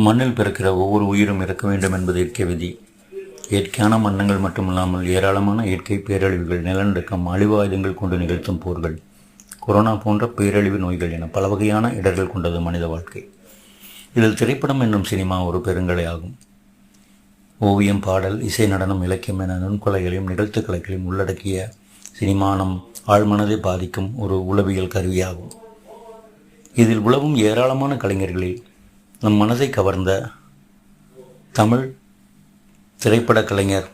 மண்ணில் பிறக்கிற ஒவ்வொரு உயிரும் இறக்க வேண்டும் என்பது இயற்கை விதி. இயற்கையான மரணங்கள் மட்டுமில்லாமல் ஏராளமான இயற்கை பேரழிவுகள், நிலநடுக்கம், அழிவாயுதங்கள் கொண்டு நிகழ்த்தும் போர்கள், கொரோனா போன்ற பேரழிவு நோய்கள் என பல வகையான இடர்கள் கொண்டது மனித வாழ்க்கை. இதில் திரைப்படம் என்னும் சினிமா ஒரு பெருங்கலை ஆகும். ஓவியம், பாடல், இசை, நடனம், இலக்கியம் என நுண்கொலைகளையும் நிகழ்த்துக்கலைகளையும் உள்ளடக்கிய சினிமா நம் ஆழ்மனதை பாதிக்கும் ஒரு உளவியல் கருவியாகும். இதில் உலவும் ஏராளமான கலைஞர்களில் நம் மனதை கவர்ந்த தமிழ் திரைப்பட கலைஞர்,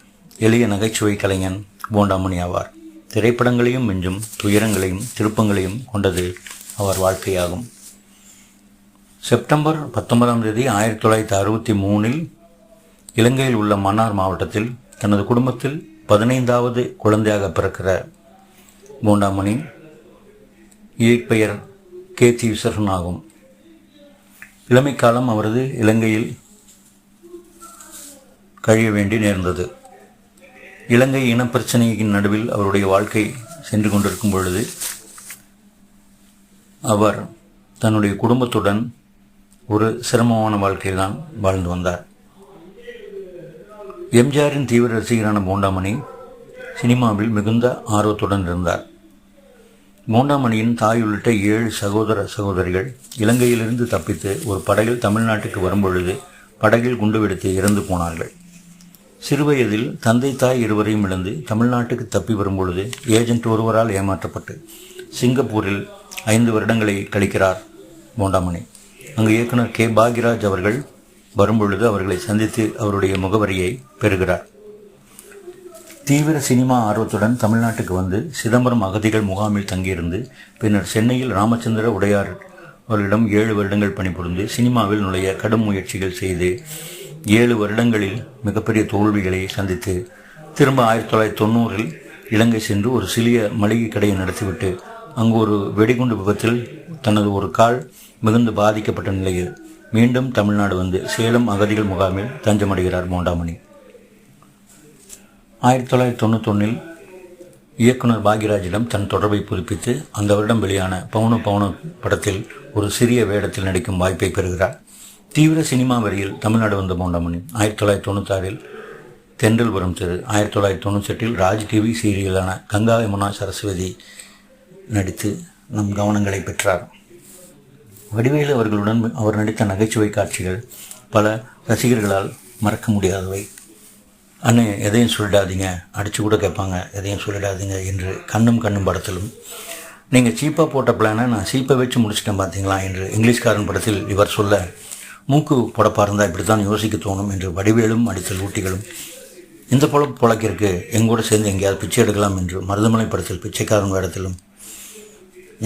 எளிய நகைச்சுவை கலைஞன் போண்டாமணி ஆவார். திரைப்படங்களையும் மிஞ்சும் துயரங்களையும் திருப்பங்களையும் கொண்டது அவர் வாழ்க்கையாகும். செப்டம்பர் 19 1963 இலங்கையில் உள்ள மன்னார் மாவட்டத்தில் தனது குடும்பத்தில் 15வது குழந்தையாக பிறக்கிற போண்டாமணி இயற்பெயர் கேத்தி விசர்ணன் ஆகும். இளமைக்காலம் அவரது இலங்கையில் கழிய வேண்டி நேர்ந்தது. இலங்கை இனப்பிரச்சனையின் நடுவில் அவருடைய வாழ்க்கை சென்று கொண்டிருக்கும் பொழுது அவர் தன்னுடைய குடும்பத்துடன் ஒரு சிரமமான வாழ்க்கையில்தான் வாழ்ந்து வந்தார். எம்ஜிஆரின் தீவிர ரசிகரான போண்டாமணி சினிமாவில் மிகுந்த ஆர்வத்துடன் இருந்தார். போண்டாமணியின் தாய் உள்ளிட்ட 7 சகோதர சகோதரிகள் இலங்கையிலிருந்து தப்பித்து ஒரு படகில் தமிழ்நாட்டுக்கு வரும்பொழுது படகில் குண்டு வெடித்து இறந்து போனார்கள். சிறுவயதில் தந்தை தாய் இருவரையும் இழந்து தமிழ்நாட்டுக்கு தப்பி வரும்பொழுது ஏஜென்ட் ஒருவரால் ஏமாற்றப்பட்டு சிங்கப்பூரில் 5 வருடங்களை கழிக்கிறார் போண்டாமணி. அங்கு இயக்குனர் கே. பாக்யராஜ் அவர்கள் வரும்பொழுது அவர்களை சந்தித்து அவருடைய முகவரியை பெறுகிறார். தீவிர சினிமா ஆர்வத்துடன் தமிழ்நாட்டுக்கு வந்து சிதம்பரம் அகதிகள் முகாமில் தங்கியிருந்து பின்னர் சென்னையில் ராமச்சந்திர உடையார் அவர்களிடம் 7 வருடங்கள் பணிபுரிந்து சினிமாவில் நுழைய கடும் முயற்சிகள் செய்து 7 வருடங்களில் மிகப்பெரிய தோல்விகளை சந்தித்து திரும்ப 1990 இலங்கை சென்று ஒரு சிறிய மளிகை கடையை நடத்திவிட்டு அங்கு ஒரு வெடிகுண்டு விபத்தில் தனது ஒரு கால் மிகுந்து பாதிக்கப்பட்ட நிலையில் மீண்டும் தமிழ்நாடு வந்து சேலம் அகதிகள் முகாமில் தஞ்சமடைகிறார் போண்டாமணி. 1991 இயக்குனர் பாக்யராஜிடம் தன் தொடர்பை புதுப்பித்து அந்த வருடம் வெளியான பவுனு பவுனு படத்தில் ஒரு சிறிய வேடத்தில் நடிக்கும் வாய்ப்பை பெறுகிறார். தீவிர சினிமா வரியில் தமிழ்நாடு வந்த போண்டாமணி 1996 தென்றல் வரும் திரு, 1998 ராஜ் டிவி சீரியலான கங்கா யமுனா சரஸ்வதி நடித்து நம் கவனங்களை பெற்றார். வடிவேலு அவர்களுடன் அவர் நடித்த நகைச்சுவை காட்சிகள் பல ரசிகர்களால் மறக்க முடியாதவை. அண்ணே எதையும் சொல்லிடாதீங்க, அடித்து கூட கேட்பாங்க, எதையும் சொல்லிடாதீங்க என்று கண்ணும் படத்திலும் நீங்கள் சீப்பாக போட்ட பிளானை நான் சீப்பை வச்சு முடிச்சிட்டேன் பார்த்தீங்களா என்று இங்கிலீஷ்காரன் படத்தில் இவர் சொல்ல, மூக்கு புடப்பாக இருந்தால் இப்படி தான் யோசிக்க தோணும் என்று வடிவேலும் அடித்த லூட்டிகளும், இந்த பொழக்கிற்கு எங்கூட சேர்ந்து எங்கேயாவது பிச்சை எடுக்கலாம் என்று மருதமலை படத்தில் பிச்சைக்காரன் வேடத்திலும்,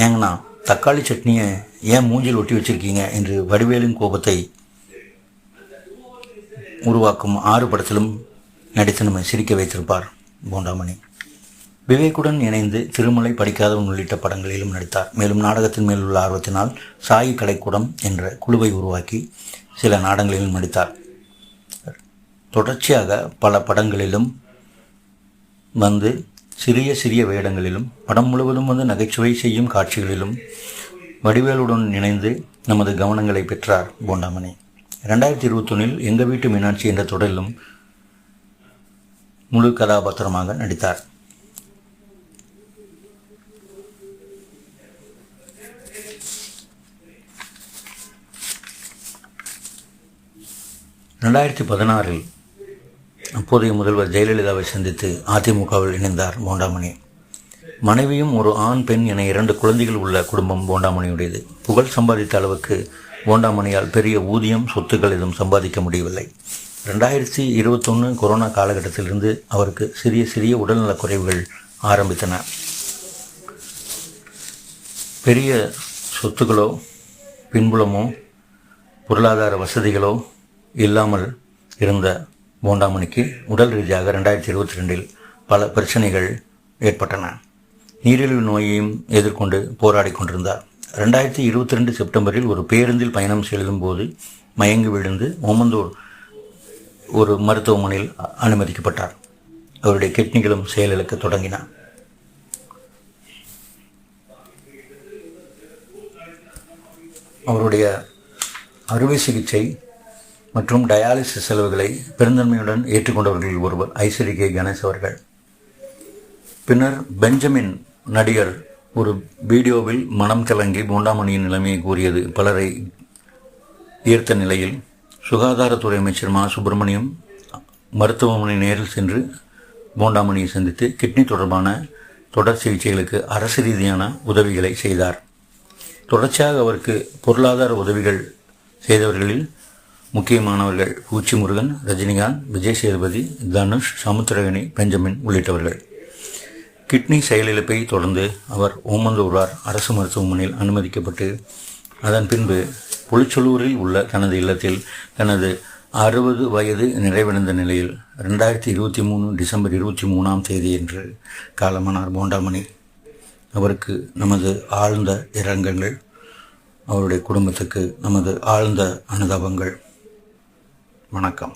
ஏங்கண்ணா தக்காளி சட்னியை ஏன் மூஞ்சில் ஒட்டி வச்சிருக்கீங்க என்று வடிவேலின் கோபத்தை உருவாக்கும் 6 படத்திலும் நடித்து நம்மை சிரிக்க வைத்திருப்பார் போண்டாமணி. விவேக்குடன் இணைந்து திருமலை, படிக்காதவன் உள்ளிட்ட படங்களிலும் நடித்தார். மேலும் நாடகத்தின் மேல் உள்ள ஆர்வத்தினால் சாயி கலைக்கூடம் என்ற குழுவை உருவாக்கி சில நாடகங்களிலும் நடித்தார். தொடர்ச்சியாக பல படங்களிலும் வந்து சிறிய வேடங்களிலும் படம் முழுவதும் வந்து நகைச்சுவை செய்யும் காட்சிகளிலும் வடிவேலுடன் இணைந்து நமது கவனங்களை பெற்றார் போண்டாமணி. 2021 எங்கள் வீட்டு மீனாட்சி என்ற தொடரிலும் முழு கதாபாத்திரமாக நடித்தார். அப்போதைய முதல்வர் ஜெயலலிதாவை சந்தித்து அதிமுகவில் இணைந்தார் போண்டாமணி. மனைவியும் ஒரு ஆண், பெண் என 2 குழந்தைகள் உள்ள குடும்பம் போண்டாமணியுடையது. புகழ் சம்பாதித்த அளவுக்கு போண்டாமணியால் பெரிய ஊதியம், சொத்துக்கள் எதுவும் சம்பாதிக்க முடியவில்லை. 2021 கொரோனா காலகட்டத்திலிருந்து அவருக்கு சிறிய உடல்நலக் குறைவுகள் ஆரம்பித்தன. பெரிய சொத்துக்களோ பின்புலமோ பொருளாதார வசதிகளோ இல்லாமல் இருந்த போண்டாமணிக்கு உடல் ரீதியாக 2022 பல பிரச்சனைகள் ஏற்பட்டன. நீரிழிவு நோயையும் எதிர்கொண்டு போராடி கொண்டிருந்தார். 2022 செப்டம்பரில் ஒரு பேருந்தில் பயணம் செல்லும் போது மயங்கி விழுந்து ஓமந்தூர் ஒரு மருத்துவமனையில் அனுமதிக்கப்பட்டார். அவருடைய கிட்னிகளும் செயலிழக்க தொடங்கின. அவருடைய அறுவை சிகிச்சை மற்றும் டயாலிசிஸ் செலவுகளை பெருந்தன்மையுடன் ஏற்றுக்கொண்டவர்களில் ஒருவர் ஐஸ்வரி கே கணேஷ் அவர்கள். பின்னர் பெஞ்சமின் நடிகர் ஒரு வீடியோவில் மனம் கலங்கி போண்டாமணியின் நிலைமையை கூறியது பலரை ஈர்த்த நிலையில் சுகாதாரத்துறை அமைச்சர் மா சுப்பிரமணியம் மருத்துவமனை நேரில் சென்று போண்டாமணியை சந்தித்து கிட்னி தொடர்பான தொடர் சிகிச்சைகளுக்கு அரசு ரீதியான உதவிகளை செய்தார். தொடர்ச்சியாக அவருக்கு பொருளாதார உதவிகள் செய்தவர்களில் முக்கியமானவர்கள் பூச்சி முருகன், ரஜினிகாந்த், விஜய் சேதுபதி, தனுஷ், சமுத்திரகனி, பெஞ்சமின் உள்ளிட்டவர்கள். கிட்னி செயலிழப்பை தொடர்ந்து அவர் ஓமந்தூரார் அரசு மருத்துவமனையில் அனுமதிக்கப்பட்டு அதன் பின்பு புளிச்சலூரில் உள்ள தனது இல்லத்தில் தனது 60 வயது நிறைவடைந்த நிலையில் 2023 டிசம்பர் 23 காலமானார் போண்டாமணி. அவருக்கு நமது ஆழ்ந்த இரங்கல்கள், அவருடைய குடும்பத்துக்கு நமது ஆழ்ந்த அனுதாபங்கள். வணக்கம்.